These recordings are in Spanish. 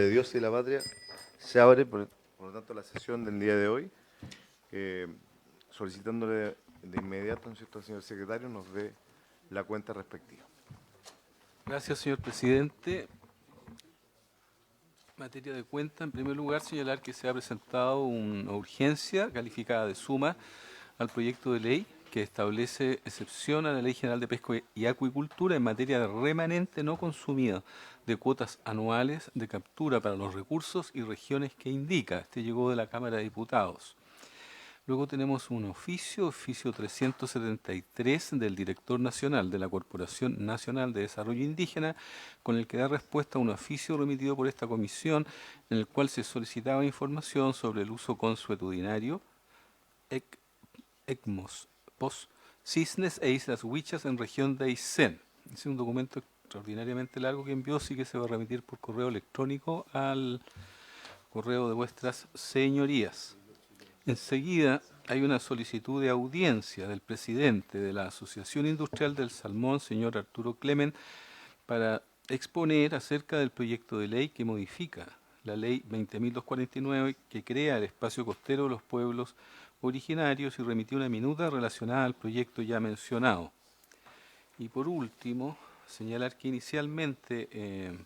nombre de Dios y de la patria, se abre, por lo tanto, la sesión del día de hoy, solicitándole de inmediato, ¿no es cierto?, al señor secretario nos dé la cuenta respectiva. Gracias, señor presidente. Materia de cuenta, en primer lugar, señalar que se ha presentado una urgencia calificada de suma al proyecto de ley que establece excepción a la Ley General de Pesca y Acuicultura en materia de remanente no consumida de cuotas anuales de captura para los recursos y regiones que indica. Este llegó de la Cámara de Diputados. Luego tenemos un oficio 373 del Director Nacional de la Corporación Nacional de Desarrollo Indígena, con el que da respuesta a un oficio remitido por esta comisión, en el cual se solicitaba información sobre el uso consuetudinario, ECMOS, POS, cisnes e islas huichas en región de Aysén. Es un documento extraordinariamente largo que envió, sí que se va a remitir por correo electrónico al correo de vuestras señorías. Enseguida hay una solicitud de audiencia del presidente de la Asociación Industrial del Salmón, señor Arturo Clemen, para exponer acerca del proyecto de ley que modifica la ley 20.249 que crea el espacio costero de los pueblos originarios y remitió una minuta relacionada al proyecto ya mencionado. Y por último, señalar que inicialmente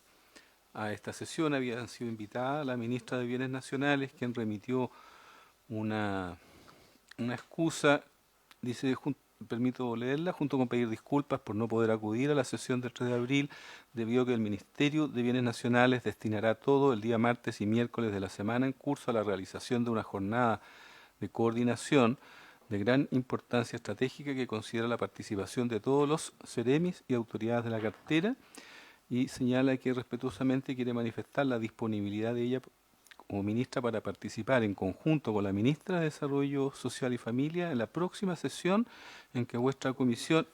a esta sesión habían sido invitadas la ministra de Bienes Nacionales, quien remitió una excusa, dice, permito leerla, junto con pedir disculpas por no poder acudir a la sesión del 3 de abril, debido a que el Ministerio de Bienes Nacionales destinará todo el día martes y miércoles de la semana en curso a la realización de una jornada de coordinación de gran importancia estratégica que considera la participación de todos los seremis y autoridades de la cartera, y señala que respetuosamente quiere manifestar la disponibilidad de ella como ministra para participar en conjunto con la ministra de Desarrollo Social y Familia en la próxima sesión en que vuestra comisión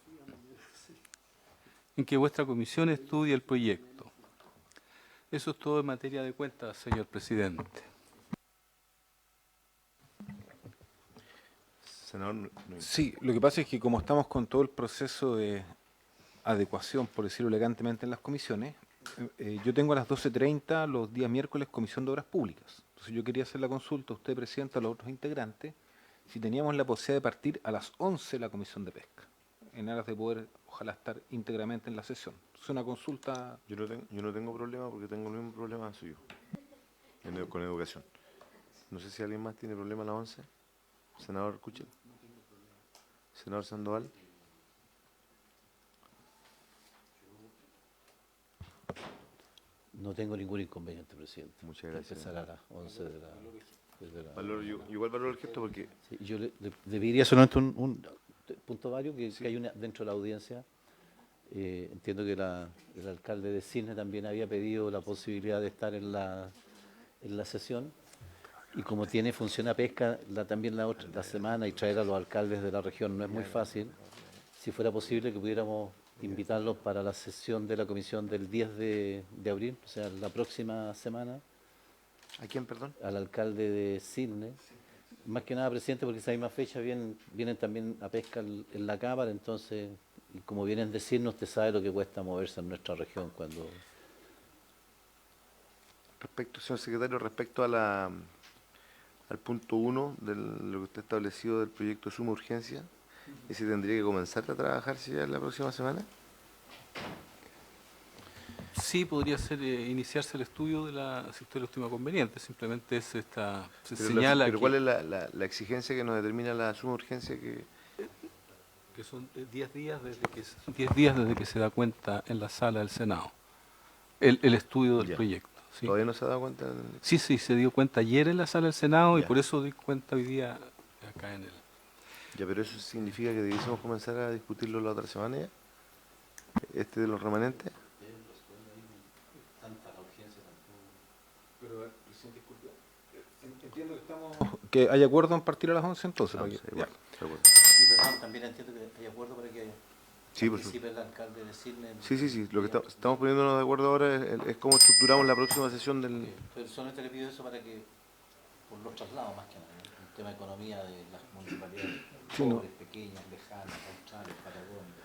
estudie el proyecto. Eso es todo en materia de cuentas, señor presidente. Senador, Sí, lo que pasa es que como estamos con todo el proceso de adecuación, por decirlo elegantemente, en las comisiones, yo tengo a las 12:30 los días miércoles Comisión de Obras Públicas. Entonces yo quería hacer la consulta a usted, presidente, a los otros integrantes, si teníamos la posibilidad de partir a las 11 la Comisión de Pesca, en aras de poder, ojalá, estar íntegramente en la sesión. Es una consulta... yo no tengo problema porque tengo el mismo problema suyo con educación. No sé si alguien más tiene problema a las 11. Senador Kuchel. Senador Sandoval. No tengo ningún inconveniente, presidente. Muchas gracias. Empezar a las 11 de la... Igual valoro el gesto porque... Sí, yo le pediría solamente un punto varios, que hay una dentro de la audiencia. Entiendo que el alcalde de Cisne también había pedido la posibilidad de estar en la sesión. Y como funciona pesca también la semana, y traer a los alcaldes de la región no es muy fácil, si fuera posible que pudiéramos invitarlos para la sesión de la comisión del 10 de abril, o sea, la próxima semana. ¿A quién, perdón? Al alcalde de Cisne. Más que nada, presidente, porque esa misma fecha vienen también a pesca en la Cámara, entonces, y como vienen a decirnos, usted sabe lo que cuesta moverse en nuestra región cuando... Respecto, señor secretario, respecto al punto 1 de lo que usted ha establecido del proyecto de suma urgencia, ¿ese tendría que comenzar a trabajarse ya la próxima semana? Sí, podría ser iniciarse el estudio de si usted lo estima conveniente. Simplemente se señala pero ¿cuál es la exigencia que nos determina la suma urgencia que son 10 días desde que se da cuenta en la sala del Senado el estudio del proyecto? ¿Sí? ¿Todavía no se ha dado cuenta? Sí, se dio cuenta ayer en la sala del Senado y Ya. por eso di cuenta hoy día acá en el... Ya, pero eso significa que debiésemos comenzar a discutirlo la otra semana ya, de los remanentes. Pero, presidente, disculpe, entiendo que hay acuerdo en partir a las 11 entonces. Igual, de acuerdo. Y perdón, también entiendo que hay acuerdo para que Sí, participe el alcalde de Cisne. Sí. Lo que estamos poniéndonos de acuerdo ahora es cómo estructuramos la próxima sesión del... Pero solamente le pido eso para que, por los traslados más que nada, ¿no? El tema de economía de las municipalidades pobres, pequeñas, lejanas, australes, patagónicas.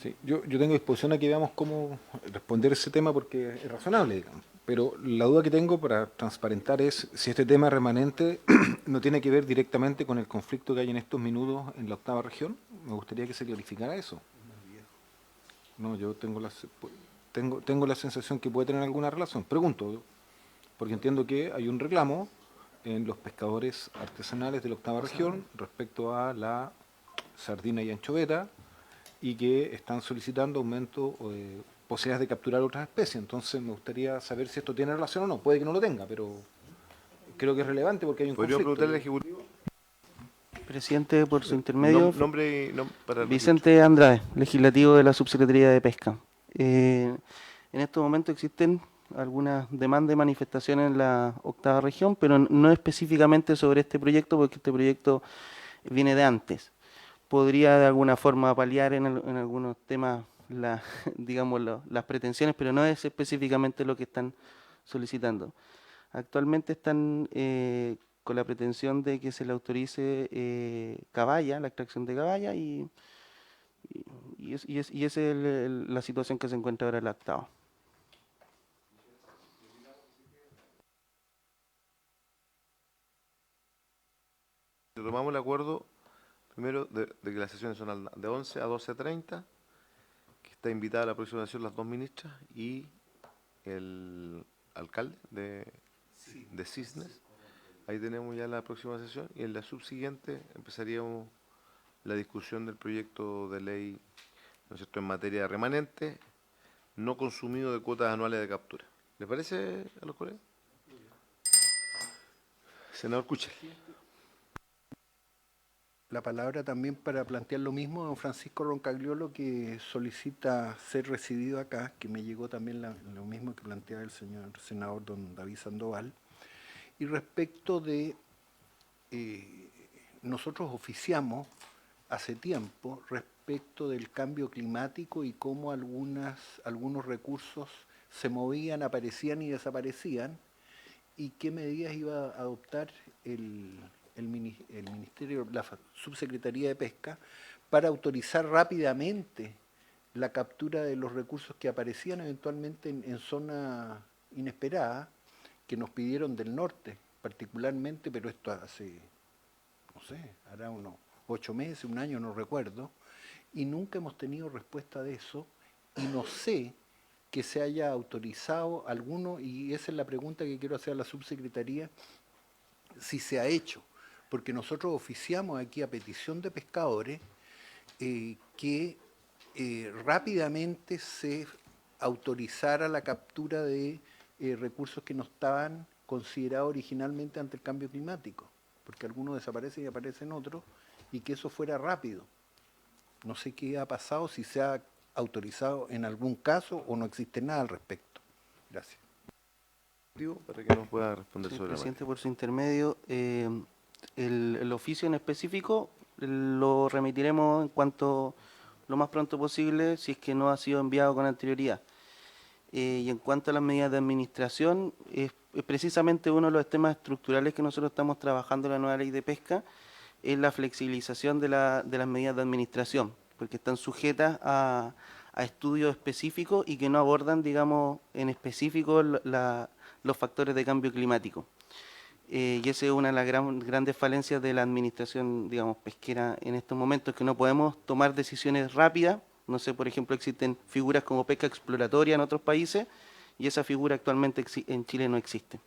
Sí, yo tengo disposición a que veamos cómo responder ese tema porque es razonable, digamos. Pero la duda que tengo para transparentar es si este tema remanente no tiene que ver directamente con el conflicto que hay en estos minutos en la octava región. Me gustaría que se clarificara eso. No, yo tengo la sensación que puede tener alguna relación. Pregunto, porque entiendo que hay un reclamo en los pescadores artesanales de la octava región respecto a la sardina y anchoveta y que están solicitando aumento o posibilidades de capturar otras especies. Entonces me gustaría saber si esto tiene relación o no. Puede que no lo tenga, pero creo que es relevante porque hay un ¿Podríamos conflicto. preguntarle al Ejecutivo? Presidente, por su intermedio, Nombre y para el Vicente Andrade, legislativo de la Subsecretaría de Pesca. En estos momentos existen algunas demandas y manifestaciones en la octava región, pero no específicamente sobre este proyecto, porque este proyecto viene de antes. Podría de alguna forma paliar en algunos temas digamos, las pretensiones, pero no es específicamente lo que están solicitando. Actualmente están con la pretensión de que se le autorice caballa, la extracción de caballa, y esa es la situación que se encuentra ahora en la octava. Tomamos el acuerdo primero de que las sesiones son de 11 a 12:30, que está invitada a la próxima sesión las dos ministras y el alcalde de Cisnes. Ahí tenemos ya la próxima sesión y en la subsiguiente empezaríamos la discusión del proyecto de ley, ¿no es cierto?, en materia de remanente no consumido de cuotas anuales de captura. ¿Les parece a los colegas? Senador Kuchel. La palabra también para plantear lo mismo, don Francisco Roncagliolo, que solicita ser recibido acá, que me llegó también lo mismo que plantea el señor senador don David Sandoval. Y respecto de, nosotros oficiamos hace tiempo respecto del cambio climático y cómo algunos recursos se movían, aparecían y desaparecían, y qué medidas iba a adoptar el Ministerio, la Subsecretaría de Pesca, para autorizar rápidamente la captura de los recursos que aparecían eventualmente en zona inesperada, que nos pidieron del norte particularmente, pero esto hace, no sé, hará unos 8 meses, un año, no recuerdo, y nunca hemos tenido respuesta de eso, y no sé que se haya autorizado alguno, y esa es la pregunta que quiero hacer a la subsecretaría, si se ha hecho, porque nosotros oficiamos aquí a petición de pescadores que rápidamente se autorizara la captura de recursos que no estaban considerados originalmente ante el cambio climático, porque algunos desaparecen y aparecen otros, y que eso fuera rápido. No sé qué ha pasado, si se ha autorizado en algún caso o no existe nada al respecto. Gracias. Para que nos pueda responder Sí, sobre la presidente, por su intermedio, el oficio en específico lo remitiremos en cuanto lo más pronto posible, si es que no ha sido enviado con anterioridad. Y en cuanto a las medidas de administración, es precisamente uno de los temas estructurales que nosotros estamos trabajando en la nueva ley de pesca, es la flexibilización de las medidas de administración, porque están sujetas a estudios específicos y que no abordan, digamos, en específico los factores de cambio climático. Y esa es una de las grandes falencias de la administración, digamos, pesquera en estos momentos, que no podemos tomar decisiones rápidas. No sé, por ejemplo, existen figuras como pesca exploratoria en otros países y esa figura actualmente en Chile no existe.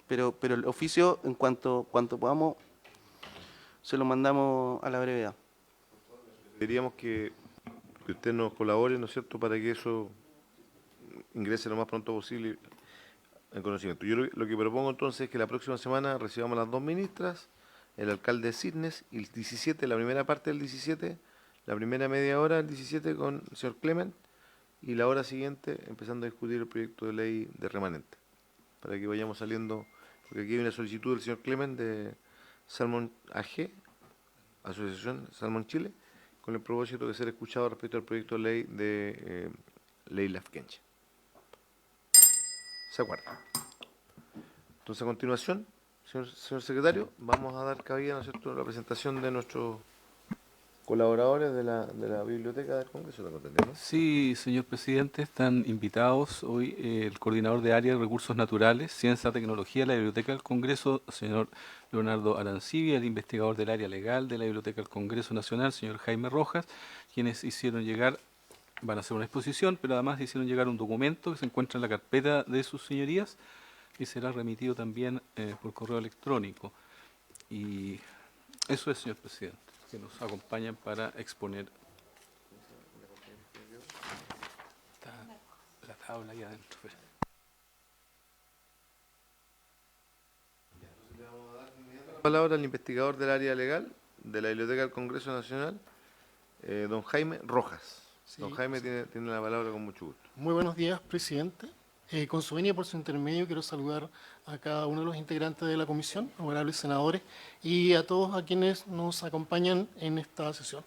Pero el oficio, en cuanto podamos, se lo mandamos a la brevedad. Queríamos que usted nos colabore, ¿no es cierto?, para que eso ingrese lo más pronto posible en conocimiento. Yo lo que propongo entonces es que la próxima semana recibamos las dos ministras, el alcalde de Cisnes, y el 17, la primera parte del 17, la primera media hora del 17 con el señor Clement, y la hora siguiente empezando a discutir el proyecto de ley de remanente, para que vayamos saliendo, porque aquí hay una solicitud del señor Clement de Salmon AG, Asociación Salmon Chile, con el propósito de ser escuchado respecto al proyecto de ley de ley Lafkenche. ¿Se acuerda? Entonces, a continuación, señor secretario, vamos a dar cabida, ¿no es cierto?, a la presentación de nuestro colaboradores de la Biblioteca del Congreso, tengo entendido, ¿no? Sí, señor presidente, están invitados hoy el coordinador de área de recursos naturales, ciencia, tecnología de la Biblioteca del Congreso, señor Leonardo Arancibia, el investigador del área legal de la Biblioteca del Congreso Nacional, señor Jaime Rojas, quienes hicieron llegar, van a hacer una exposición, pero además hicieron llegar un documento que se encuentra en la carpeta de sus señorías y será remitido también por correo electrónico. Y eso es, señor presidente, que nos acompañan para exponer. Está la tabla ahí adentro. Espera. La palabra al investigador del área legal de la Biblioteca del Congreso Nacional, don Jaime Rojas. Sí, Don Jaime tiene la palabra con mucho gusto. Muy buenos días, presidente. Con su venia, por su intermedio, quiero saludar a cada uno de los integrantes de la comisión, honorables senadores, y a todos a quienes nos acompañan en esta sesión.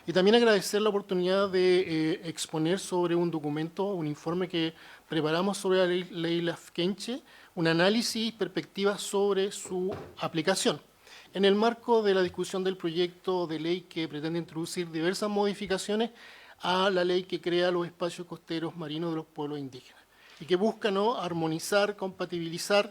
Y también agradecer la oportunidad de exponer sobre un documento, un informe que preparamos sobre la ley Lafkenche, un análisis y perspectivas sobre su aplicación, en el marco de la discusión del proyecto de ley que pretende introducir diversas modificaciones a la ley que crea los espacios costeros marinos de los pueblos indígenas y que busca, ¿no?, armonizar, compatibilizar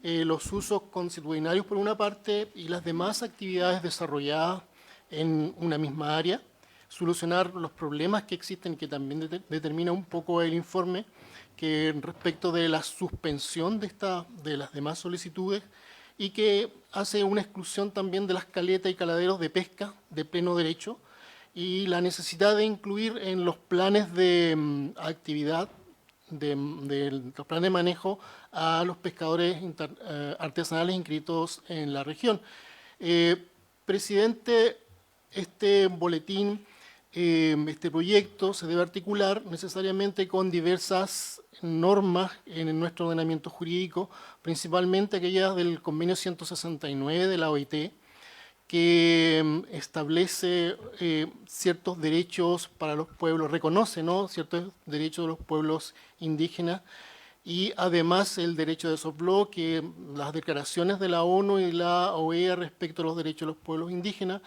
los usos consuetudinarios por una parte y las demás actividades desarrolladas en una misma área, solucionar los problemas que existen, que también determina un poco el informe, que respecto de la suspensión de las demás solicitudes y que hace una exclusión también de las caletas y caladeros de pesca de pleno derecho y la necesidad de incluir en los planes de actividad, los planes de manejo a los pescadores artesanales inscritos en la región. Presidente, este boletín, este proyecto se debe articular necesariamente con diversas normas en nuestro ordenamiento jurídico, principalmente aquellas del convenio 169 de la OIT, que establece ciertos derechos para los pueblos, reconoce, ¿no?, ciertos derechos de los pueblos indígenas y además el derecho de soft-law, que las declaraciones de la ONU y la OEA respecto a los derechos de los pueblos indígenas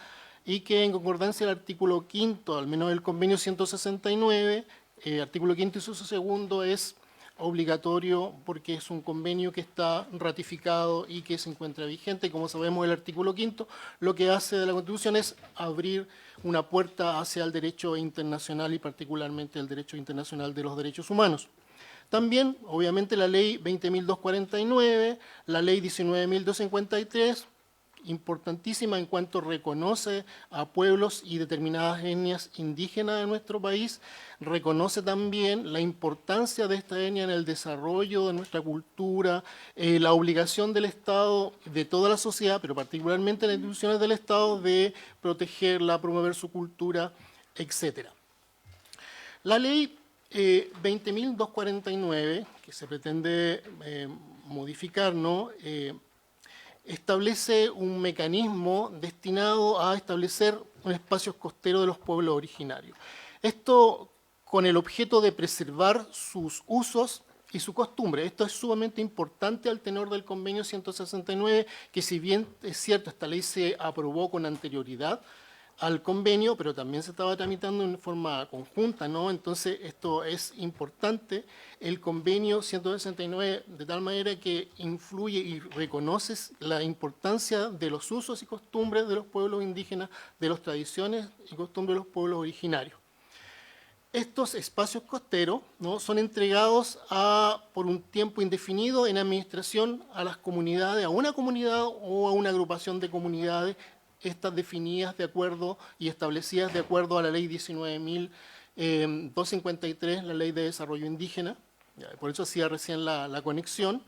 y que en concordancia el artículo 5, al menos del convenio 169, artículo 5 y su segundo es obligatorio porque es un convenio que está ratificado y que se encuentra vigente. Como sabemos, el artículo 5 lo que hace de la Constitución es abrir una puerta hacia el derecho internacional y particularmente el derecho internacional de los derechos humanos. También, obviamente, la ley 20.249, la ley 19.253, importantísima en cuanto reconoce a pueblos y determinadas etnias indígenas de nuestro país, reconoce también la importancia de esta etnia en el desarrollo de nuestra cultura, la obligación del Estado, de toda la sociedad, pero particularmente las instituciones del Estado, de protegerla, promover su cultura, etc. La ley 20.249, que se pretende modificar, ¿no?, establece un mecanismo destinado a establecer un espacio costero de los pueblos originarios. Esto con el objeto de preservar sus usos y su costumbre. Esto es sumamente importante al tenor del convenio 169, que si bien es cierto, esta ley se aprobó con anterioridad al convenio, pero también se estaba tramitando en forma conjunta, ¿no? Entonces, esto es importante. El convenio 169, de tal manera que influye y reconoce la importancia de los usos y costumbres de los pueblos indígenas, de las tradiciones y costumbres de los pueblos originarios. Estos espacios costeros, ¿no?, son entregados por un tiempo indefinido en administración a las comunidades, a una comunidad o a una agrupación de comunidades, estas definidas de acuerdo y establecidas de acuerdo a la ley 19.253, la ley de desarrollo indígena. Por eso hacía recién la conexión.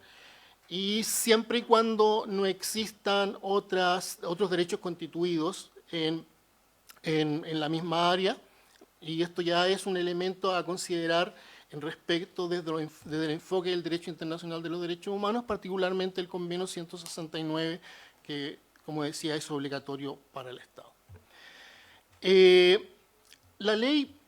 Y siempre y cuando no existan otros derechos constituidos en la misma área, y esto ya es un elemento a considerar en respecto desde el enfoque del derecho internacional de los derechos humanos, particularmente el convenio 169, que, como decía, es obligatorio para el Estado. La ley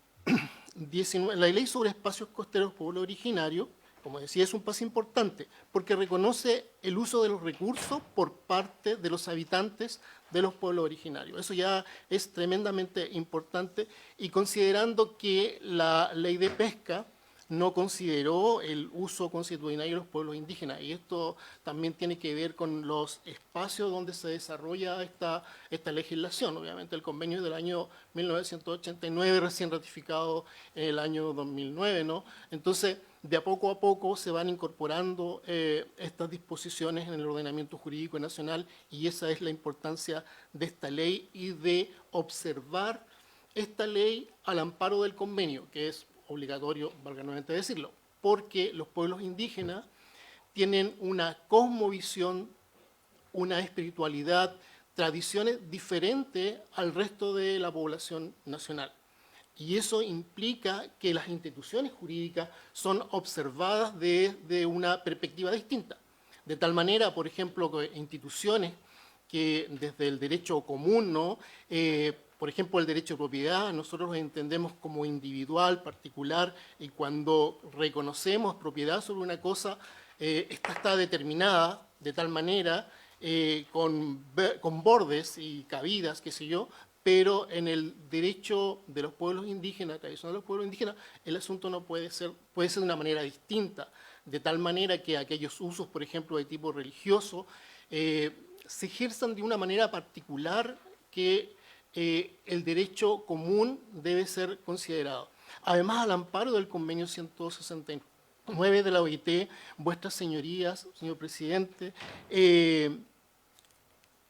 sobre espacios costeros pueblo originario como decía, es un paso importante porque reconoce el uso de los recursos por parte de los habitantes de los pueblos originarios. Eso ya es tremendamente importante y considerando que la ley de pesca no consideró el uso constitucional de los pueblos indígenas. Y esto también tiene que ver con los espacios donde se desarrolla esta legislación. Obviamente el convenio es del año 1989, recién ratificado en el año 2009, ¿no? Entonces, de a poco se van incorporando estas disposiciones en el ordenamiento jurídico nacional y esa es la importancia de esta ley y de observar esta ley al amparo del convenio, que es obligatorio, valga nuevamente decirlo, porque los pueblos indígenas tienen una cosmovisión, una espiritualidad, tradiciones diferentes al resto de la población nacional. Y eso implica que las instituciones jurídicas son observadas desde una perspectiva distinta. De tal manera, por ejemplo, que instituciones que desde el derecho común, ¿no? Por ejemplo, el derecho de propiedad, nosotros lo entendemos como individual, particular, y cuando reconocemos propiedad sobre una cosa, esta está determinada de tal manera, con bordes y cabidas, qué sé yo, pero en el derecho de los pueblos indígenas, tradición de los pueblos indígenas, el asunto no puede ser de una manera distinta, de tal manera que aquellos usos, por ejemplo, de tipo religioso, se ejerzan de una manera particular que el derecho común debe ser considerado. Además, al amparo del convenio 169 de la OIT, vuestras señorías, señor presidente,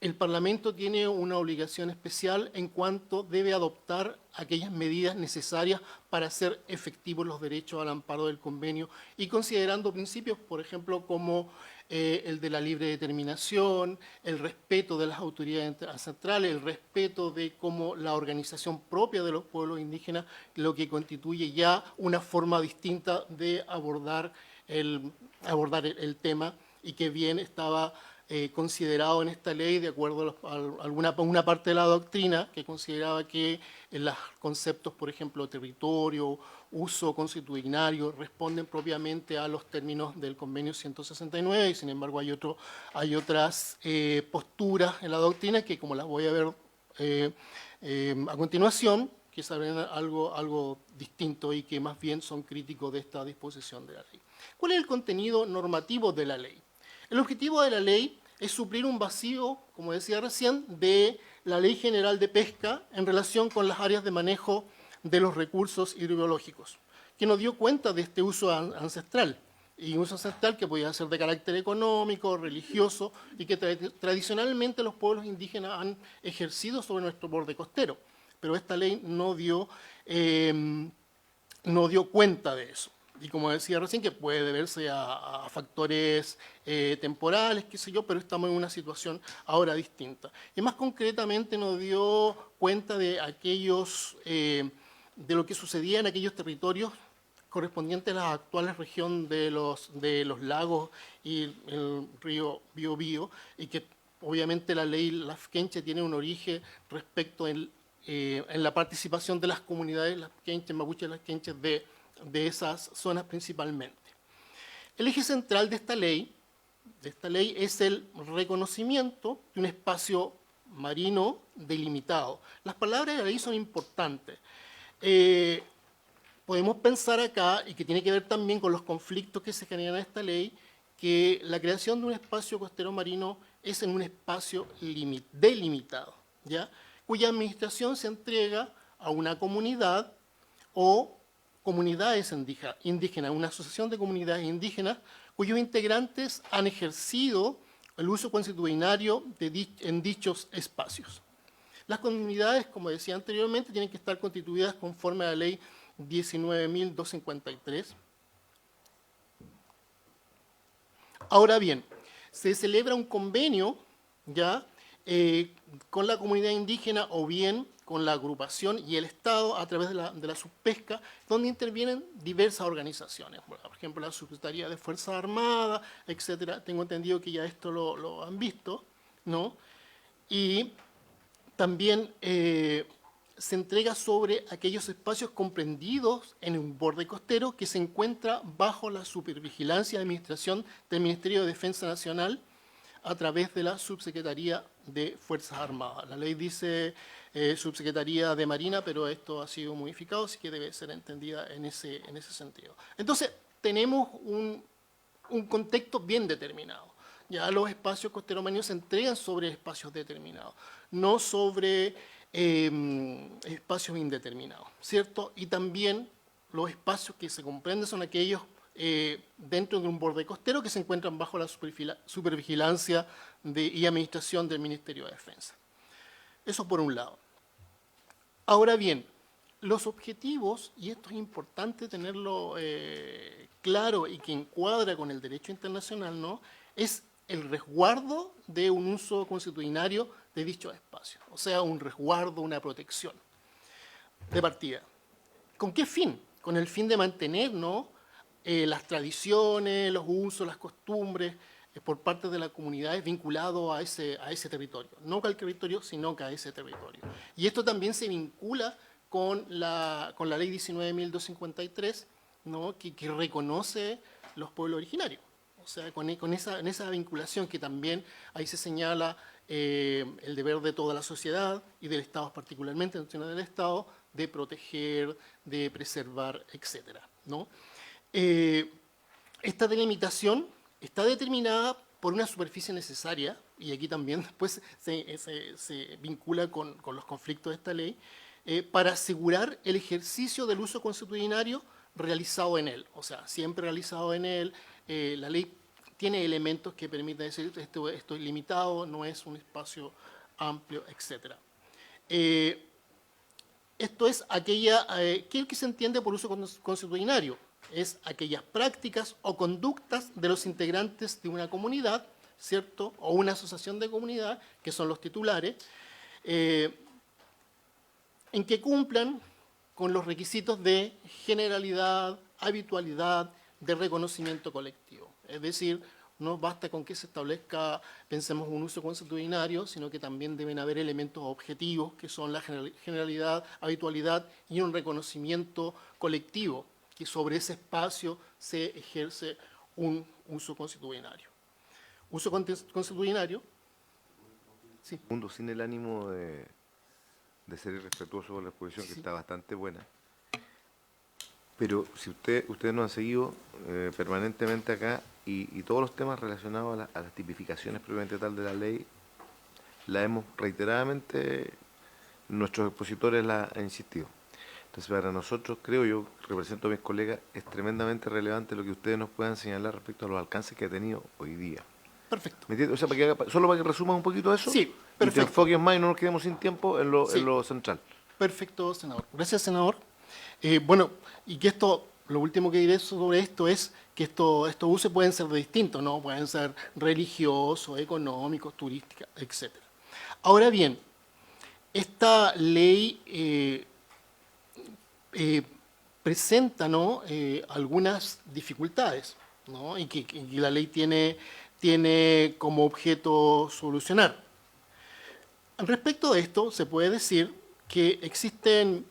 el Parlamento tiene una obligación especial en cuanto debe adoptar aquellas medidas necesarias para hacer efectivos los derechos al amparo del convenio y considerando principios, por ejemplo, como el de la libre determinación, el respeto de las autoridades ancestrales, el respeto de cómo la organización propia de los pueblos indígenas, lo que constituye ya una forma distinta de abordar el tema y que bien estaba considerado en esta ley de acuerdo a una parte de la doctrina que consideraba que los conceptos, por ejemplo, territorio, uso constitucionario, responden propiamente a los términos del convenio 169 y sin embargo hay otras posturas en la doctrina que, como las voy a ver a continuación, que saben algo distinto y que más bien son críticos de esta disposición de la ley. ¿Cuál es el contenido normativo de la ley? El objetivo de la ley es suplir un vacío, como decía recién, de la Ley General de Pesca en relación con las áreas de manejo de los recursos hidrobiológicos, que nos dio cuenta de este uso ancestral, y un uso ancestral que podía ser de carácter económico, religioso, y que tradicionalmente los pueblos indígenas han ejercido sobre nuestro borde costero, pero esta ley no dio cuenta de eso. Y como decía recién, que puede deberse a factores temporales, qué sé yo, pero estamos en una situación ahora distinta. Y más concretamente nos dio cuenta de de lo que sucedía en aquellos territorios correspondientes a la actual región de los lagos y el río Biobío, y que obviamente la ley Lafkenche tiene un origen respecto en la participación de las comunidades Lafkenche, mapuche, Lafkenche de esas zonas principalmente. El eje central de esta ley es el reconocimiento de un espacio marino delimitado. Las palabras de la ley son importantes. Podemos pensar acá, y que tiene que ver también con los conflictos que se generan en esta ley, que la creación de un espacio costero marino es en un espacio delimitado, ¿ya? Cuya administración se entrega a una comunidad o comunidades indígenas, una asociación de comunidades indígenas cuyos integrantes han ejercido el uso constitucionario en dichos espacios. Las comunidades, como decía anteriormente, tienen que estar constituidas conforme a la ley 19.253. Ahora bien, se celebra un convenio ya con la comunidad indígena o bien con la agrupación y el Estado a través de la subpesca, donde intervienen diversas organizaciones, por ejemplo la Secretaría de Fuerzas Armadas, etcétera. Tengo entendido que ya esto lo han visto, ¿no? Y también se entrega sobre aquellos espacios comprendidos en un borde costero que se encuentra bajo la supervigilancia y administración del Ministerio de Defensa Nacional a través de la Subsecretaría de Fuerzas Armadas. La ley dice Subsecretaría de Marina, pero esto ha sido modificado, así que debe ser entendida en ese sentido. Entonces, tenemos un contexto bien determinado. Ya los espacios costeros marinos se entregan sobre espacios determinados, no sobre espacios indeterminados, ¿cierto? Y también los espacios que se comprenden son aquellos dentro de un borde costero que se encuentran bajo la supervigilancia y administración del Ministerio de Defensa. Eso por un lado. Ahora bien, los objetivos, y esto es importante tenerlo claro y que encuadra con el derecho internacional, ¿no?, es el resguardo de un uso consuetudinario de dicho espacio, o sea, un resguardo, una protección de partida. ¿Con qué fin? Con el fin de mantener, ¿no?, las tradiciones, los usos, las costumbres por parte de las comunidades vinculados a ese territorio. No que al territorio, sino que a ese territorio. Y esto también se vincula con la ley 19.253, ¿no?, que reconoce los pueblos originarios. O sea, con esa vinculación que también ahí se señala el deber de toda la sociedad y del Estado, particularmente del Estado, de proteger, de preservar, etcétera, ¿no? Esta delimitación está determinada por una superficie necesaria, y aquí también después se vincula con los conflictos de esta ley, para asegurar el ejercicio del uso consuetudinario realizado en él. O sea, siempre realizado en él. La ley tiene elementos que permiten decir esto es limitado, no es un espacio amplio, etc. Esto es aquella, ¿qué es lo que se entiende por uso consuetudinario? Es aquellas prácticas o conductas de los integrantes de una comunidad, ¿cierto?, o una asociación de comunidad, que son los titulares, en que cumplan con los requisitos de generalidad, habitualidad, de reconocimiento colectivo. Es decir, no basta con que se establezca, pensemos, un uso consuetudinario, sino que también deben haber elementos objetivos, que son la generalidad, habitualidad y un reconocimiento colectivo, que sobre ese espacio se ejerce un uso consuetudinario. Uso consuetudinario. Sí. Segundo, sin el ánimo de ser irrespetuoso con la exposición, que está bastante buena. Pero si ustedes nos han seguido permanentemente acá y todos los temas relacionados a las tipificaciones propiamente tal de la ley, la hemos reiteradamente, nuestros expositores la han insistido. Entonces, para nosotros, creo yo, represento a mis colegas, es tremendamente relevante lo que ustedes nos puedan señalar respecto a los alcances que ha tenido hoy día. Perfecto. ¿Me entiendes? O sea, solo para que resumas un poquito eso. Sí, perfecto. Y te enfoques más y no nos quedemos sin tiempo en lo central. Perfecto, senador. Gracias, senador. Bueno, y que esto, lo último que diré sobre esto es que estos usos pueden ser distintos, ¿no? Pueden ser religiosos, económicos, turísticos, etc. Ahora bien, esta ley presenta, ¿no?, algunas dificultades, ¿no?, y que la ley tiene como objeto solucionar. Respecto de esto, se puede decir que existen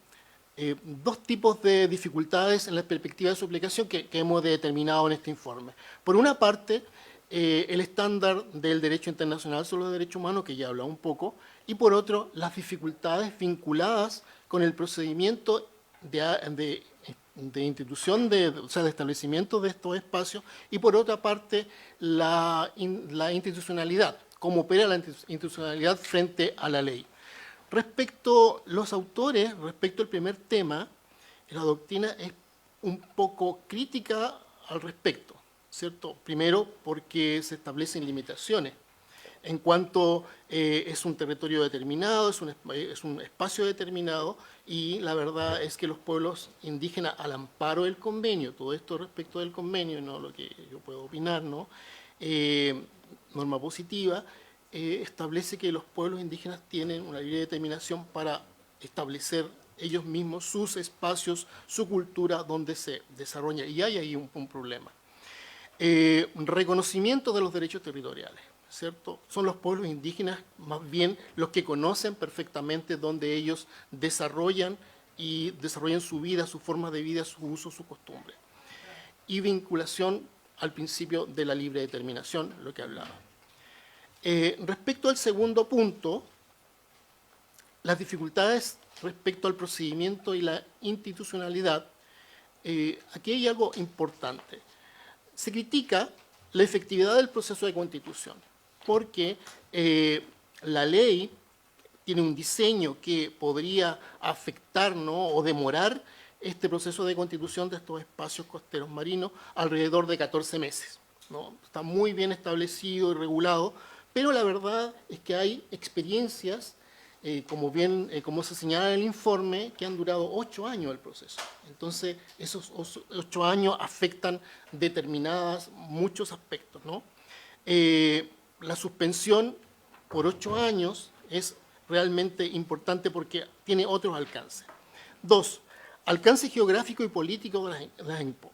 dos tipos de dificultades en la perspectiva de su aplicación que hemos determinado en este informe. Por una parte, el estándar del derecho internacional sobre los derechos humanos, que ya hablaba un poco, y por otro, las dificultades vinculadas con el procedimiento de institución, o sea, de establecimiento de estos espacios, y por otra parte, la institucionalidad, cómo opera la institucionalidad frente a la ley. Respecto a los autores, respecto al primer tema, la doctrina es un poco crítica al respecto, ¿cierto? Primero, porque se establecen limitaciones. En cuanto es un territorio determinado, es un espacio determinado, y la verdad es que los pueblos indígenas, al amparo del convenio, todo esto respecto del convenio, no lo que yo puedo opinar, ¿no?, norma positiva, establece que los pueblos indígenas tienen una libre determinación para establecer ellos mismos sus espacios, su cultura, donde se desarrolla, y hay ahí un problema. Reconocimiento de los derechos territoriales, ¿cierto? Son los pueblos indígenas más bien los que conocen perfectamente dónde ellos desarrollan su vida, sus formas de vida, sus usos, sus costumbres. Y vinculación al principio de la libre determinación, lo que hablaba. Respecto al segundo punto, las dificultades respecto al procedimiento y la institucionalidad, aquí hay algo importante. Se critica la efectividad del proceso de constitución, porque la ley tiene un diseño que podría afectar, ¿no?, o demorar este proceso de constitución de estos espacios costeros marinos alrededor de 14 meses, ¿no? Está muy bien establecido y regulado, pero la verdad es que hay experiencias, como se señala en el informe, que han durado 8 años el proceso. Entonces, esos 8 años afectan muchos aspectos, ¿no? La suspensión por 8 años es realmente importante porque tiene otros alcances. 2. Alcance geográfico y político de las ENPO.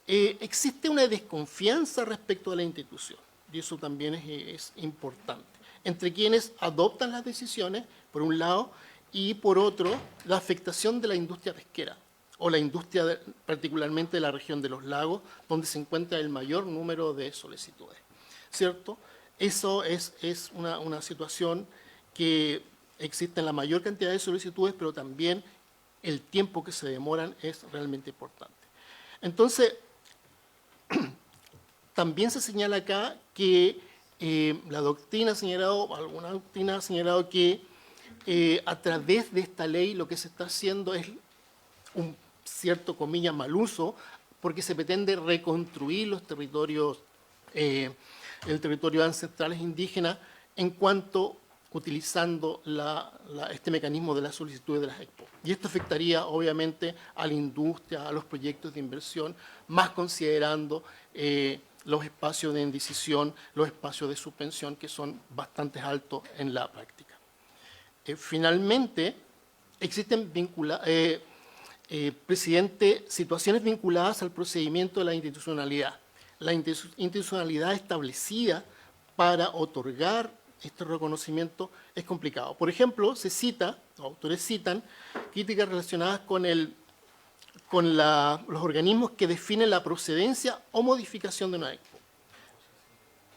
Existe una desconfianza respecto a la institución, y eso también es importante, entre quienes adoptan las decisiones, por un lado, y por otro, la afectación de la industria pesquera, o la industria particularmente de la región de los lagos, donde se encuentra el mayor número de solicitudes, ¿cierto? Eso es una situación que existe en la mayor cantidad de solicitudes, pero también el tiempo que se demoran es realmente importante. Entonces, también se señala acá que alguna doctrina ha señalado que a través de esta ley lo que se está haciendo es un cierto, comillas, mal uso, porque se pretende reconstruir los territorios, el territorio ancestrales indígenas, en cuanto utilizando este mecanismo de las solicitudes de las EXPO. Y esto afectaría obviamente a la industria, a los proyectos de inversión, más considerando los espacios de indecisión, los espacios de suspensión, que son bastante altos en la práctica. Finalmente, existen situaciones vinculadas al procedimiento de la institucionalidad. La institucionalidad establecida para otorgar este reconocimiento es complicado. Por ejemplo, los autores citan críticas relacionadas con los organismos que definen la procedencia o modificación de una EXPO,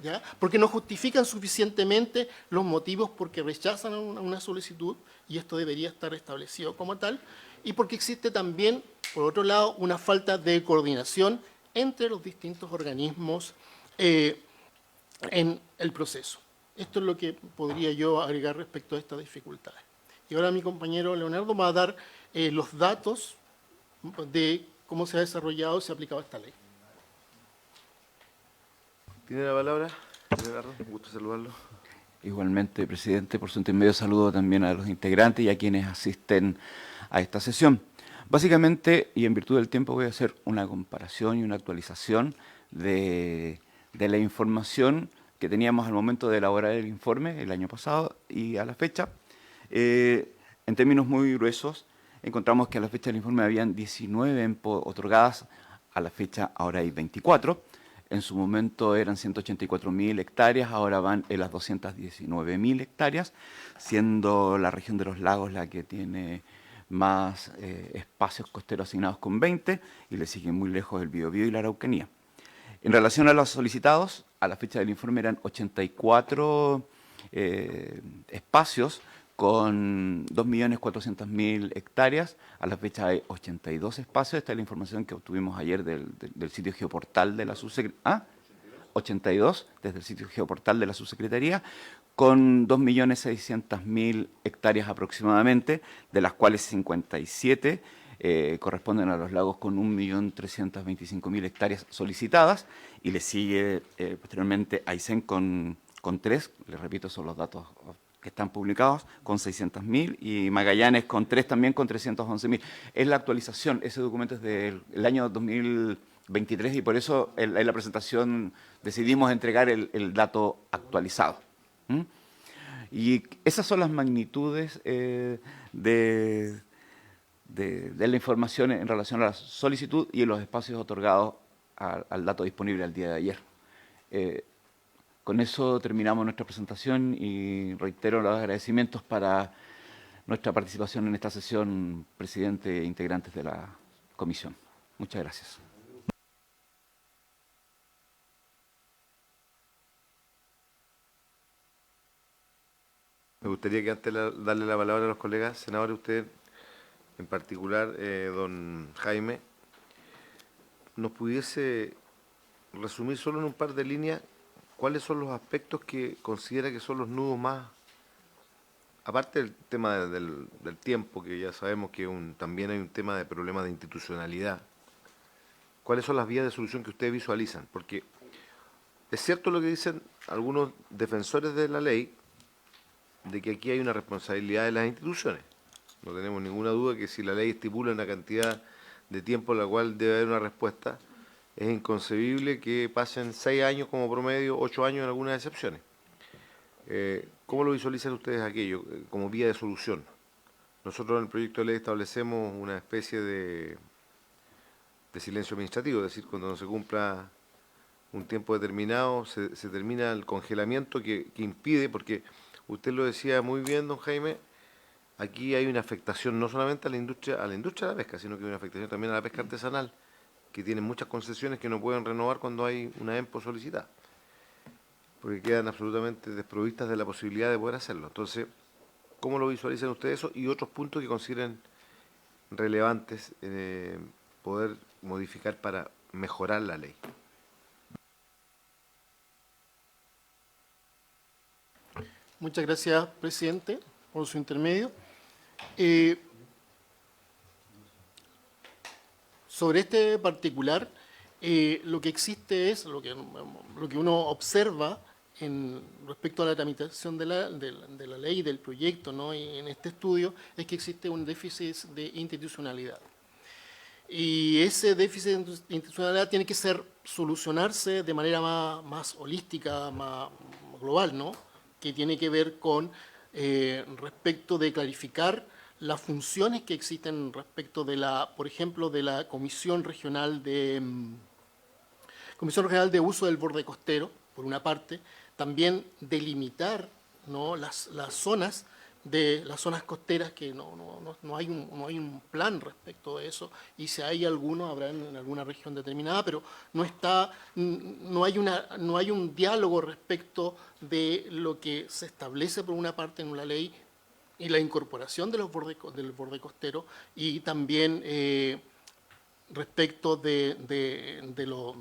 ¿ya? Porque no justifican suficientemente los motivos por que rechazan una solicitud, y esto debería estar establecido como tal, y porque existe también, por otro lado, una falta de coordinación entre los distintos organismos en el proceso. Esto es lo que podría yo agregar respecto a estas dificultades. Y ahora mi compañero Leonardo va a dar los datos de cómo se ha desarrollado y se ha aplicado esta ley. ¿Tiene la palabra, Leonardo? Un gusto saludarlo. Igualmente, presidente, por su intermedio saludo también a los integrantes y a quienes asisten a esta sesión. Básicamente, y en virtud del tiempo, voy a hacer una comparación y una actualización de la información que teníamos al momento de elaborar el informe el año pasado y a la fecha. En términos muy gruesos, encontramos que a la fecha del informe habían 19 ENPO otorgadas, a la fecha ahora hay 24. En su momento eran 184.000 hectáreas, ahora van en las 219.000 hectáreas, siendo la región de los lagos la que tiene más espacios costeros asignados con 20, y le siguen muy lejos el Biobío y la Araucanía. En relación a los solicitados, a la fecha del informe eran 84 espacios con 2.400.000 hectáreas. A la fecha hay 82 espacios. Esta es la información que obtuvimos ayer del sitio geoportal de la subsecretaría. 82 desde el sitio geoportal de la subsecretaría, con 2.600.000 hectáreas aproximadamente, de las cuales 57 corresponden a los lagos con 1.325.000 hectáreas solicitadas, y le sigue posteriormente Aysén con 3, les repito, son los datos que están publicados, con 600.000, y Magallanes con 3 también, con 311.000. Es la actualización, ese documento es del año 2023, y por eso en la presentación decidimos entregar el dato actualizado. Y esas son las magnitudes de la información en relación a la solicitud y en los espacios otorgados al dato disponible al día de ayer. Con eso terminamos nuestra presentación y reitero los agradecimientos para nuestra participación en esta sesión, presidente e integrantes de la comisión. Muchas gracias. Me gustaría que antes de darle la palabra a los colegas senadores, usted en particular, don Jaime, nos pudiese resumir solo en un par de líneas cuáles son los aspectos que considera que son los nudos más, aparte del tema del tiempo, que ya sabemos que también hay un tema de problema de institucionalidad, cuáles son las vías de solución que ustedes visualizan, porque es cierto lo que dicen algunos defensores de la ley, de que aquí hay una responsabilidad de las instituciones. No tenemos ninguna duda que si la ley estipula una cantidad de tiempo en la cual debe haber una respuesta, es inconcebible que pasen 6 años como promedio, 8 años en algunas excepciones. ¿Cómo lo visualizan ustedes aquello como vía de solución? Nosotros en el proyecto de ley establecemos una especie de silencio administrativo, es decir, cuando no se cumpla un tiempo determinado, se termina el congelamiento que impide, porque usted lo decía muy bien, don Jaime, aquí hay una afectación no solamente a la industria de la pesca, sino que hay una afectación también a la pesca artesanal, que tienen muchas concesiones que no pueden renovar cuando hay una EMPO solicitada, porque quedan absolutamente desprovistas de la posibilidad de poder hacerlo. Entonces, ¿cómo lo visualizan ustedes eso? Y otros puntos que consideren relevantes poder modificar para mejorar la ley. Muchas gracias, presidente, por su intermedio. Sobre este particular, lo que existe es, lo que uno observa respecto a la tramitación de la ley y del proyecto, ¿no? Y en este estudio, es que existe un déficit de institucionalidad. Y ese déficit de institucionalidad tiene que solucionarse de manera más holística, más global, ¿no? Que tiene que ver con respecto de clarificar las funciones que existen respecto de por ejemplo, de la Comisión Regional de Uso del Borde Costero, por una parte, también delimitar, ¿no? las zonas costeras, que no hay un plan respecto de eso, y si hay alguno, habrá en alguna región determinada, pero no hay un diálogo respecto de lo que se establece por una parte en una ley y la incorporación del borde costero, y también respecto de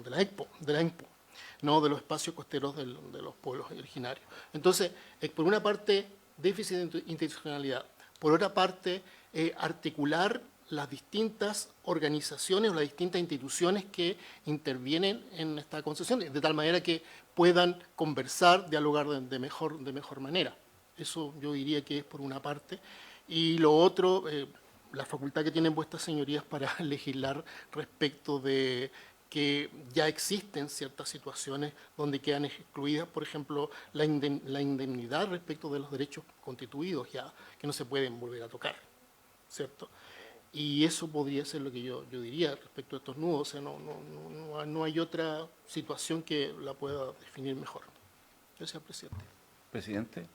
la EMPO, ¿no? De los espacios costeros de los pueblos originarios. Entonces, por una parte, déficit de institucionalidad. Por otra parte, articular las distintas organizaciones o las distintas instituciones que intervienen en esta concesión, de tal manera que puedan conversar, dialogar de mejor manera. Eso yo diría que es por una parte. Y lo otro, la facultad que tienen vuestras señorías para legislar respecto de que ya existen ciertas situaciones donde quedan excluidas, por ejemplo, la indemnidad respecto de los derechos constituidos, ya que no se pueden volver a tocar, ¿cierto? Y eso podría ser lo que yo diría respecto a estos nudos. O sea, no hay otra situación que la pueda definir mejor. Gracias, presidente. Presidente.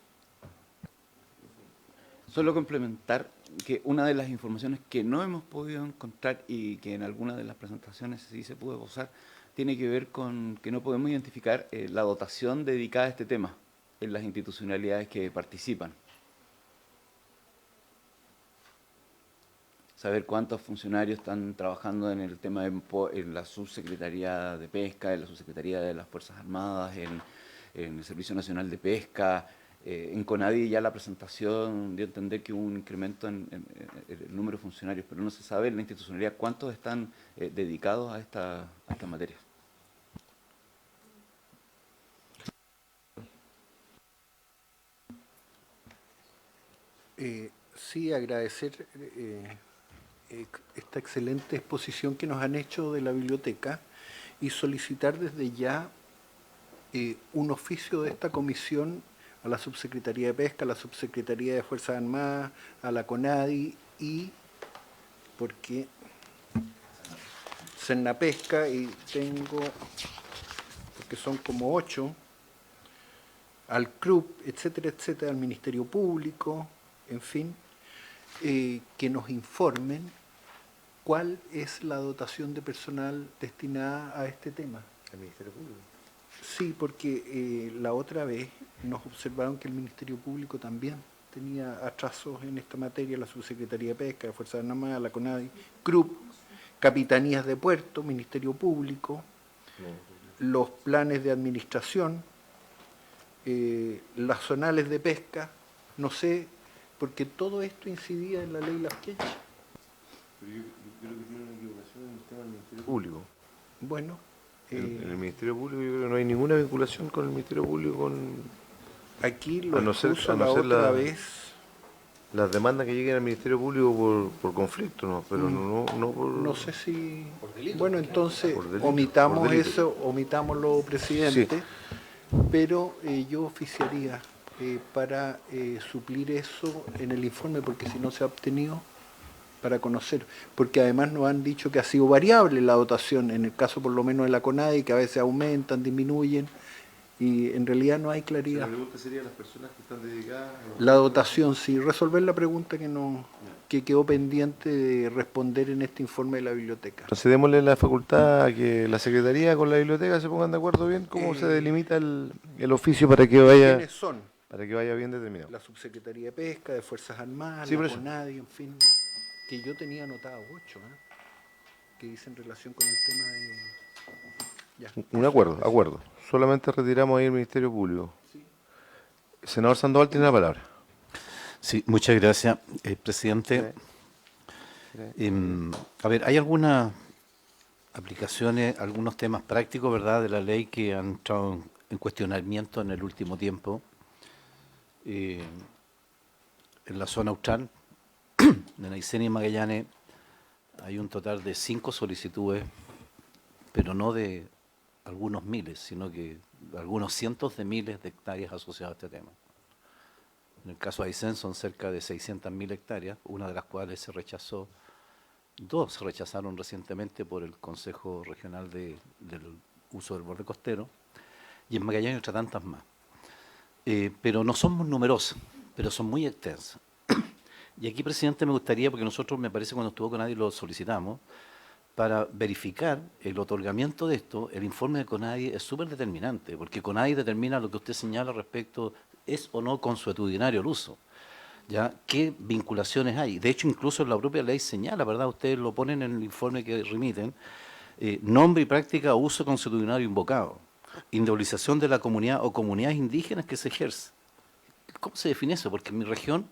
Solo complementar que una de las informaciones que no hemos podido encontrar y que en algunas de las presentaciones sí se pudo gozar, tiene que ver con que no podemos identificar la dotación dedicada a este tema en las institucionalidades que participan. Saber cuántos funcionarios están trabajando en el tema en la Subsecretaría de Pesca, en la Subsecretaría de las Fuerzas Armadas, en el Servicio Nacional de Pesca. En CONADI ya la presentación dio a entender que hubo un incremento en el número de funcionarios, pero no se sabe en la institucionalidad cuántos están dedicados a esta materia. Sí, agradecer esta excelente exposición que nos han hecho de la biblioteca y solicitar desde ya un oficio de esta comisión a la Subsecretaría de Pesca, a la Subsecretaría de Fuerzas Armadas, a la CONADI y porque Sernapesca, y tengo, porque son como 8, al CRUP, etcétera, etcétera, al Ministerio Público, en fin, que nos informen cuál es la dotación de personal destinada a este tema. ¿El Ministerio Público? Sí, porque la otra vez nos observaron que el Ministerio Público también tenía atrasos en esta materia, la Subsecretaría de Pesca, la Fuerza Armada, la CONADI, CRUP, Capitanías de Puerto, Ministerio Público, los planes de administración, las zonales de pesca, no sé, porque todo esto incidía en la ley Lasquech. Pero yo creo que tiene una equivocación en el tema del Ministerio Público. Bueno, En el Ministerio Público yo creo que no hay ninguna vinculación con el Ministerio Público con aquí lo a no ser- expuso a no la ser otra la- vez. las demandas que lleguen al Ministerio Público por conflicto, ¿no? Pero no por... No sé si... Bueno, entonces Por delito, omitamos por delito. eso, omitámoslo, presidente, pero yo oficiaría para suplir eso en el informe, porque si no se ha obtenido, para conocer. Porque además nos han dicho que ha sido variable la dotación, en el caso por lo menos de la CONADI, que a veces aumentan, disminuyen, y en realidad no hay La claridad. pregunta sería las personas que están dedicadas... La dotación, sí, resolver la pregunta que quedó pendiente de responder en este informe de la biblioteca. Entonces démosle la facultad a que la Secretaría con la biblioteca se pongan de acuerdo bien cómo se delimita el oficio para que ¿Quiénes son? vaya bien determinado. La Subsecretaría de Pesca, de Fuerzas Armadas, Sí, por la eso. CONADI, en fin, que yo tenía anotado 8, que dice en relación con el tema de... Ya. Un acuerdo. Solamente retiramos ahí el Ministerio Público. Senador Sandoval tiene la palabra. Sí, muchas gracias, presidente. A ver, hay algunas aplicaciones, algunos temas prácticos, ¿verdad?, de la ley que han entrado en cuestionamiento en el último tiempo. En la zona austral, de Aysén y Magallanes, hay un total de 5 solicitudes, pero no de algunos miles, sino que algunos cientos de miles de hectáreas asociadas a este tema. En el caso de Aysén son cerca de 600.000 hectáreas, una de las cuales se rechazó, 2 se rechazaron recientemente por el Consejo Regional del Uso del Borde Costero, y en Magallanes otras tantas más. Pero no somos numerosas, pero son muy extensas. Y aquí, presidente, me gustaría, porque nosotros, me parece, cuando estuvo CONADI lo solicitamos, para verificar el otorgamiento de esto, el informe de CONADI es súper determinante, porque CONADI determina lo que usted señala respecto, es o no consuetudinario el uso, ¿ya? ¿Qué vinculaciones hay? De hecho, incluso la propia ley señala, ¿verdad? Ustedes lo ponen en el informe que remiten, nombre y práctica uso consuetudinario invocado, indemnización de la comunidad o comunidades indígenas que se ejerce. ¿Cómo se define eso? Porque en mi región,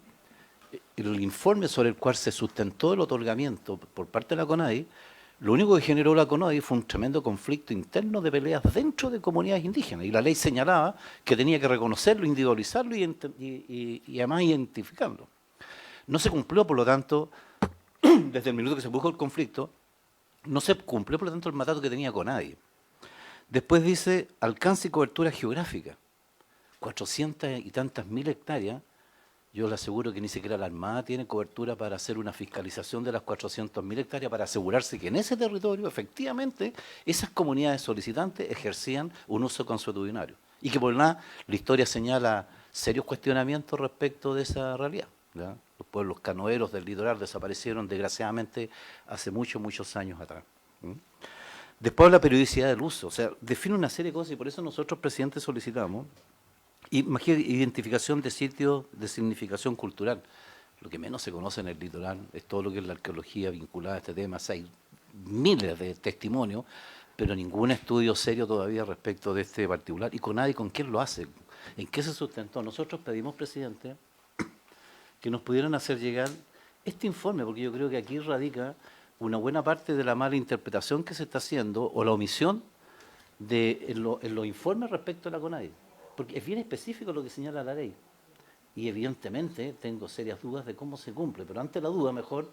el informe sobre el cual se sustentó el otorgamiento por parte de la CONADI, lo único que generó la CONADI fue un tremendo conflicto interno de peleas dentro de comunidades indígenas. Y la ley señalaba que tenía que reconocerlo, individualizarlo y además identificarlo. No se cumplió, por lo tanto, desde el minuto que se produjo el conflicto, no se cumplió, por lo tanto, el mandato que tenía CONADI. Después dice alcance y cobertura geográfica. 400 y tantas mil hectáreas. Yo le aseguro que ni siquiera la Armada tiene cobertura para hacer una fiscalización de las 400.000 hectáreas para asegurarse que en ese territorio, efectivamente, esas comunidades solicitantes ejercían un uso consuetudinario. Y que por nada, la historia señala serios cuestionamientos respecto de esa realidad, ¿ya? Los pueblos canoeros del litoral desaparecieron, desgraciadamente, hace muchos años atrás. Después la periodicidad del uso, o sea, define una serie de cosas y por eso nosotros, presidente, solicitamos identificación de sitios de significación cultural. Lo que menos se conoce en el litoral es todo lo que es la arqueología vinculada a este tema. O sea, hay miles de testimonios, pero ningún estudio serio todavía respecto de este particular. ¿Y CONADI con quién lo hace? ¿En qué se sustentó? Nosotros pedimos, presidente, que nos pudieran hacer llegar este informe, porque yo creo que aquí radica una buena parte de la mala interpretación que se está haciendo o la omisión en los informes respecto a la CONADI. Porque es bien específico lo que señala la ley. Y evidentemente tengo serias dudas de cómo se cumple, pero ante la duda mejor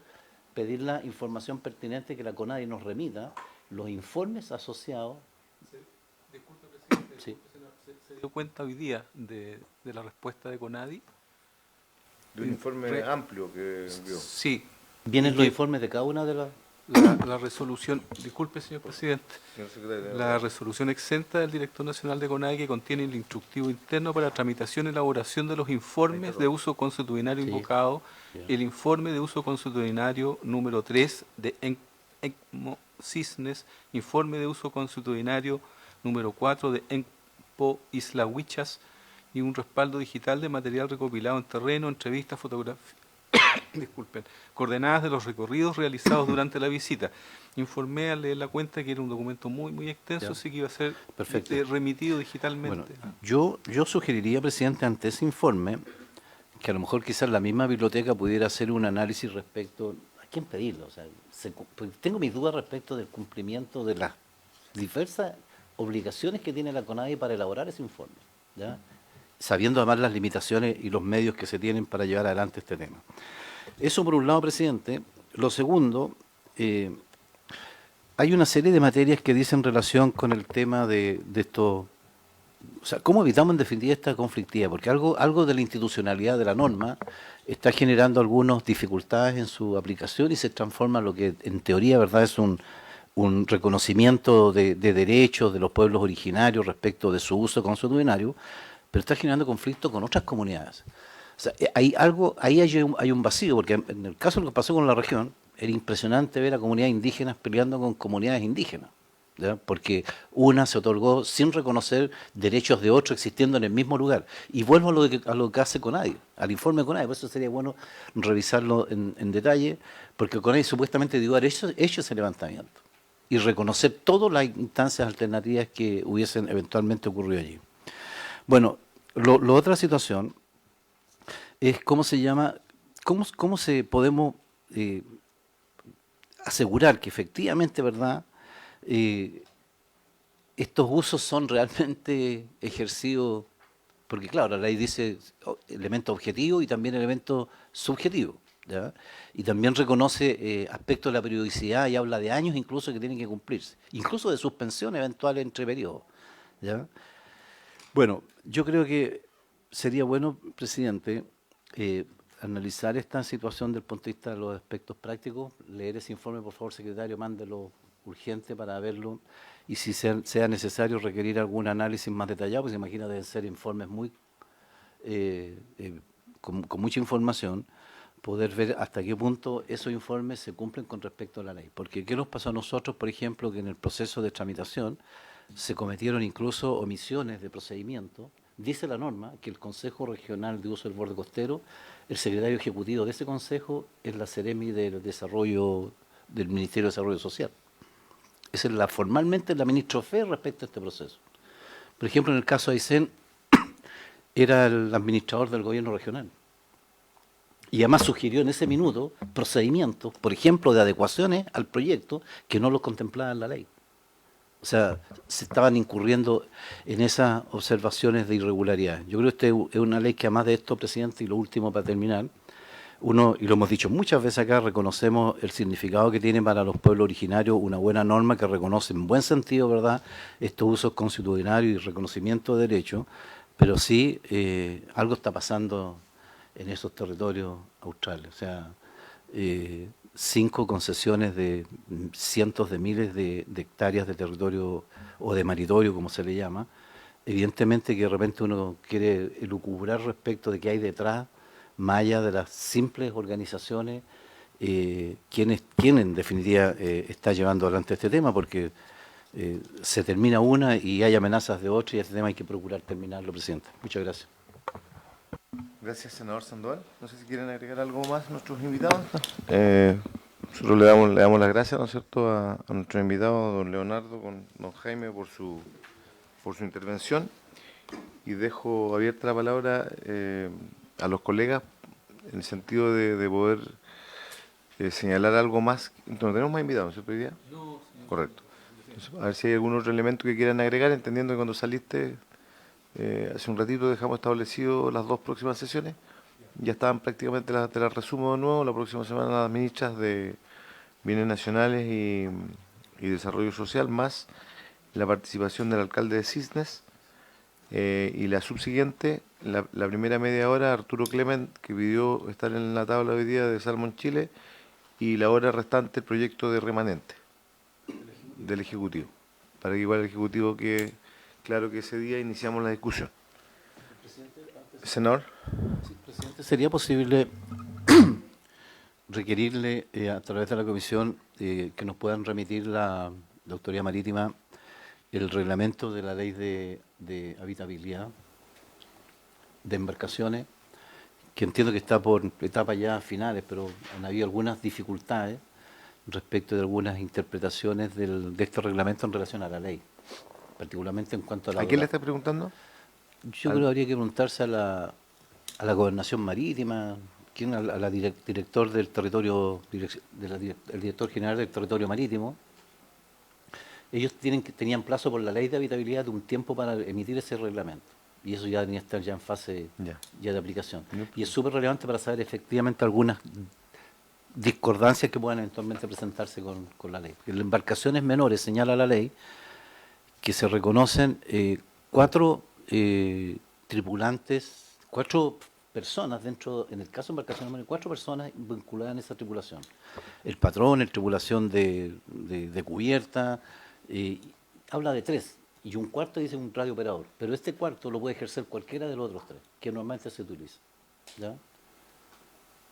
pedir la información pertinente que la CONADI nos remita, los informes asociados. Disculpe, presidente, Sí. ¿se dio cuenta hoy día de la respuesta de CONADI? De un informe amplio que envió. Sí. ¿Vienen los informes de cada una de las...? La resolución, disculpe señor presidente, la resolución exenta del director nacional de CONADE que contiene el instructivo interno para tramitación y elaboración de los informes de uso consuetudinario Sí. invocado, Ya. el informe de uso consuetudinario número 3 de ECMO Cisnes, informe de uso consuetudinario número 4 de ENPO Isla Huichas y un respaldo digital de material recopilado en terreno, entrevistas, fotografías, disculpen, coordenadas de los recorridos realizados durante la visita. Informé al leer la cuenta que era un documento muy extenso, Ya. así que iba a ser Perfecto. remitido Bueno, digitalmente. yo sugeriría, presidente, ante ese informe, que a lo mejor quizás la misma biblioteca pudiera hacer un análisis respecto, ¿a quién pedirlo? O sea, porque tengo mis dudas respecto del cumplimiento de las diversas obligaciones que tiene la CONADE para elaborar ese informe, ¿ya? Sabiendo además las limitaciones y los medios que se tienen para llevar adelante este tema. Eso por un lado, presidente. Lo segundo, hay una serie de materias que dicen relación con el tema de esto. O sea, ¿cómo evitamos en definitiva esta conflictividad? Porque algo de la institucionalidad de la norma está generando algunas dificultades en su aplicación y se transforma en lo que en teoría, ¿verdad?, es un reconocimiento de derechos de los pueblos originarios respecto de su uso consuetudinario, pero está generando conflicto con otras comunidades. O sea, hay un vacío, porque en el caso de lo que pasó con la región, era impresionante ver a comunidades indígenas peleando con comunidades indígenas, ¿ya? Porque una se otorgó sin reconocer derechos de otro existiendo en el mismo lugar. Y vuelvo a lo que hace CONADE, al informe de CONADE, por eso sería bueno revisarlo en detalle, porque CONADE supuestamente dio hecho ese levantamiento y reconocer todas las instancias alternativas que hubiesen eventualmente ocurrido allí. Bueno, la otra situación es cómo se podemos asegurar que efectivamente, ¿verdad?, estos usos son realmente ejercidos, porque claro, la ley dice elemento objetivo y también elemento subjetivo, ¿ya? Y también reconoce aspectos de la periodicidad y habla de años incluso que tienen que cumplirse, incluso de suspensión eventual entre periodos, ¿ya? Bueno, yo creo que sería bueno, presidente, analizar esta situación desde el punto de vista de los aspectos prácticos, leer ese informe, por favor, secretario, mándelo urgente para verlo, y si sea necesario requerir algún análisis más detallado, pues se imagina deben ser informes muy con mucha información, poder ver hasta qué punto esos informes se cumplen con respecto a la ley. Porque ¿qué nos pasó a nosotros, por ejemplo, que en el proceso de tramitación se cometieron incluso omisiones de procedimiento? Dice la norma que el Consejo Regional de Uso del Borde Costero, el secretario ejecutivo de ese consejo es la Seremi del Desarrollo del Ministerio de Desarrollo Social. Esa es formalmente la ministra Fe respecto a este proceso. Por ejemplo, en el caso de Aysén, era el administrador del gobierno regional. Y además sugirió en ese minuto procedimientos, por ejemplo, de adecuaciones al proyecto que no los contemplaba en la ley. O sea, se estaban incurriendo en esas observaciones de irregularidad. Yo creo que esta es una ley que, además de esto, presidente, y lo último para terminar, y lo hemos dicho muchas veces acá, reconocemos el significado que tiene para los pueblos originarios una buena norma que reconoce en buen sentido, ¿verdad?, estos usos consuetudinarios y reconocimiento de derechos, pero sí algo está pasando en esos territorios australes. O sea, 5 concesiones de cientos de miles de hectáreas de territorio o de maritorio, como se le llama. Evidentemente que de repente uno quiere elucubrar respecto de qué hay detrás, más allá de las simples organizaciones, quién en definitiva está llevando adelante este tema, porque se termina una y hay amenazas de otra y este tema hay que procurar terminarlo, presidente. Muchas gracias. Gracias, senador Sandoval. No sé si quieren agregar algo más nuestros invitados. Nosotros le damos las gracias, ¿no es cierto?, a nuestro invitado, don Leonardo, con don Jaime, por su intervención. Y dejo abierta la palabra a los colegas en el sentido de poder señalar algo más. Entonces, ¿no tenemos más invitados, ¿no es cierto, hoy día? No, señor. Correcto. Entonces, a ver si hay algún otro elemento que quieran agregar, entendiendo que cuando saliste hace un ratito dejamos establecido las 2 próximas sesiones. Ya estaban prácticamente, te las resumo de nuevo. La próxima semana las ministras de Bienes Nacionales y Desarrollo Social, más la participación del alcalde de Cisnes, y la subsiguiente, la primera media hora, Arturo Clement, que pidió estar en la tabla hoy día de Salmon Chile, y la hora restante el proyecto de remanente del Ejecutivo, para que igual el Ejecutivo quede claro que ese día iniciamos la discusión. Senador. Sí, presidente, ¿sería posible requerirle a través de la comisión que nos puedan remitir la Autoridad Marítima el reglamento de la ley de habitabilidad de embarcaciones, que entiendo que está por etapas ya finales, pero han habido algunas dificultades respecto de algunas interpretaciones de este reglamento en relación a la ley, particularmente en cuanto a la... ¿A quién le está preguntando? Yo creo que habría que preguntarse a la Gobernación Marítima, a la director del territorio, el director general del territorio marítimo. Ellos tenían plazo por la ley de habitabilidad de un tiempo para emitir ese reglamento. Y eso ya tenía que estar ya en fase ya de aplicación. Y es súper relevante para saber efectivamente algunas discordancias que puedan eventualmente presentarse con la ley. En las embarcaciones menores señala la ley que se reconocen 4 tripulantes, 4 personas dentro, en el caso de embarcaciones menores, 4 personas vinculadas en esa tripulación. El patrón, el tripulación de cubierta, habla de 3, y un cuarto dice un radiooperador, pero este cuarto lo puede ejercer cualquiera de los otros 3, que normalmente se utiliza. ¿Ya?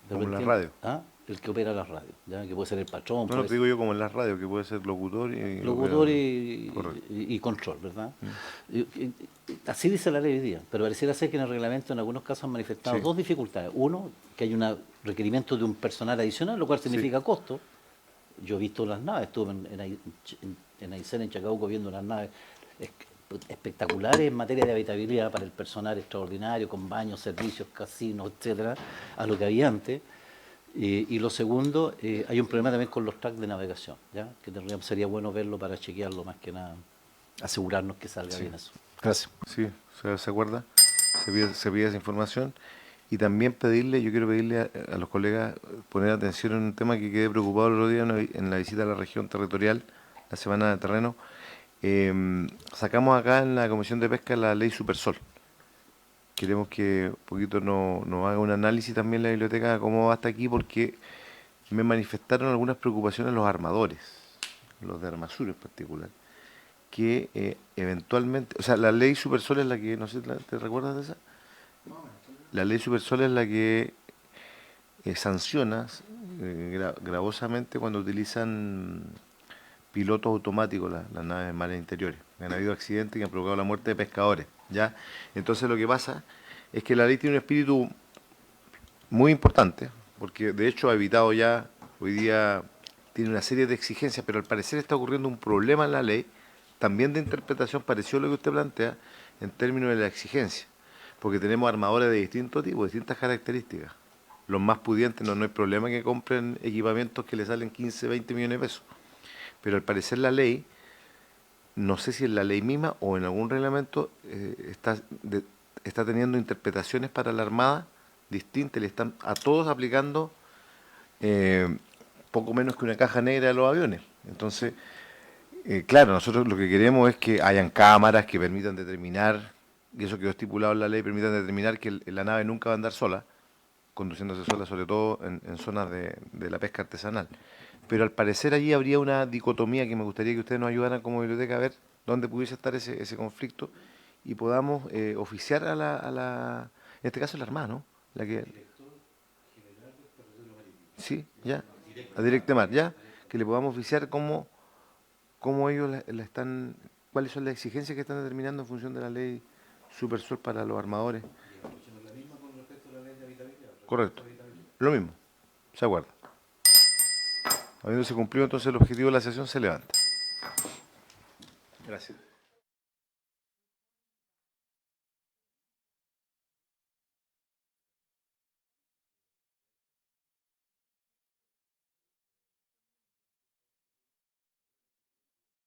Como en la radio. ¿Ah? El que opera las radios, ¿ya? Que puede ser el patrón. No, lo que digo yo como en las radios, que puede ser locutor y control, ¿verdad? Así dice la ley hoy día, pero pareciera ser que en el reglamento en algunos casos han manifestado 2 dificultades. Uno, que hay un requerimiento de un personal adicional, lo cual significa costo. Yo he visto las naves, estuve en Aysén, en Chacabuco, viendo las naves espectaculares en materia de habitabilidad para el personal extraordinario, con baños, servicios, casinos, etcétera, a lo que había antes. Y lo segundo, hay un problema también con los tracks de navegación, ¿ya? Que sería bueno verlo para chequearlo, más que nada, asegurarnos que salga bien eso. Gracias. Sí, se acuerda, se pide esa información. Y también pedirle, yo quiero pedirle a los colegas poner atención en un tema que quedé preocupado el otro día en la visita a la región territorial, la semana de terreno. Sacamos acá en la Comisión de Pesca la ley Supersol. Queremos que un poquito nos haga un análisis también la biblioteca de cómo va hasta aquí, porque me manifestaron algunas preocupaciones los armadores, los de Armasur en particular, que eventualmente, o sea, la ley Supersol es la que, no sé, ¿te recuerdas de esa? La ley Supersol es la que sanciona gravosamente cuando utilizan pilotos automáticos las naves en mares interiores. Han habido accidentes que han provocado la muerte de pescadores, ¿ya? Entonces lo que pasa es que la ley tiene un espíritu muy importante, porque de hecho ha evitado ya, hoy día tiene una serie de exigencias, pero al parecer está ocurriendo un problema en la ley, también de interpretación, pareció lo que usted plantea, en términos de la exigencia, porque tenemos armadores de distintos tipos, distintas características. Los más pudientes no hay problema que compren equipamientos que les salen 15, 20 millones de pesos. Pero al parecer la ley, no sé si en la ley misma o en algún reglamento, está teniendo interpretaciones para la Armada distintas, le están a todos aplicando poco menos que una caja negra a los aviones. Entonces, claro, nosotros lo que queremos es que hayan cámaras que permitan determinar, y eso quedó estipulado en la ley, permitan determinar que la nave nunca va a andar sola, conduciéndose sola, sobre todo en zonas de la pesca artesanal. Pero al parecer allí habría una dicotomía que me gustaría que ustedes nos ayudaran como biblioteca a ver dónde pudiese estar ese conflicto y podamos oficiar en este caso la Armada, ¿no? La que, sí, ya, a Directemar, ya, que le podamos oficiar cómo ellos la están, cuáles son las exigencias que están determinando en función de la ley Supersol para los armadores. Correcto, lo mismo, se acuerda. Habiéndose cumplido entonces el objetivo de la sesión, se levanta. Gracias.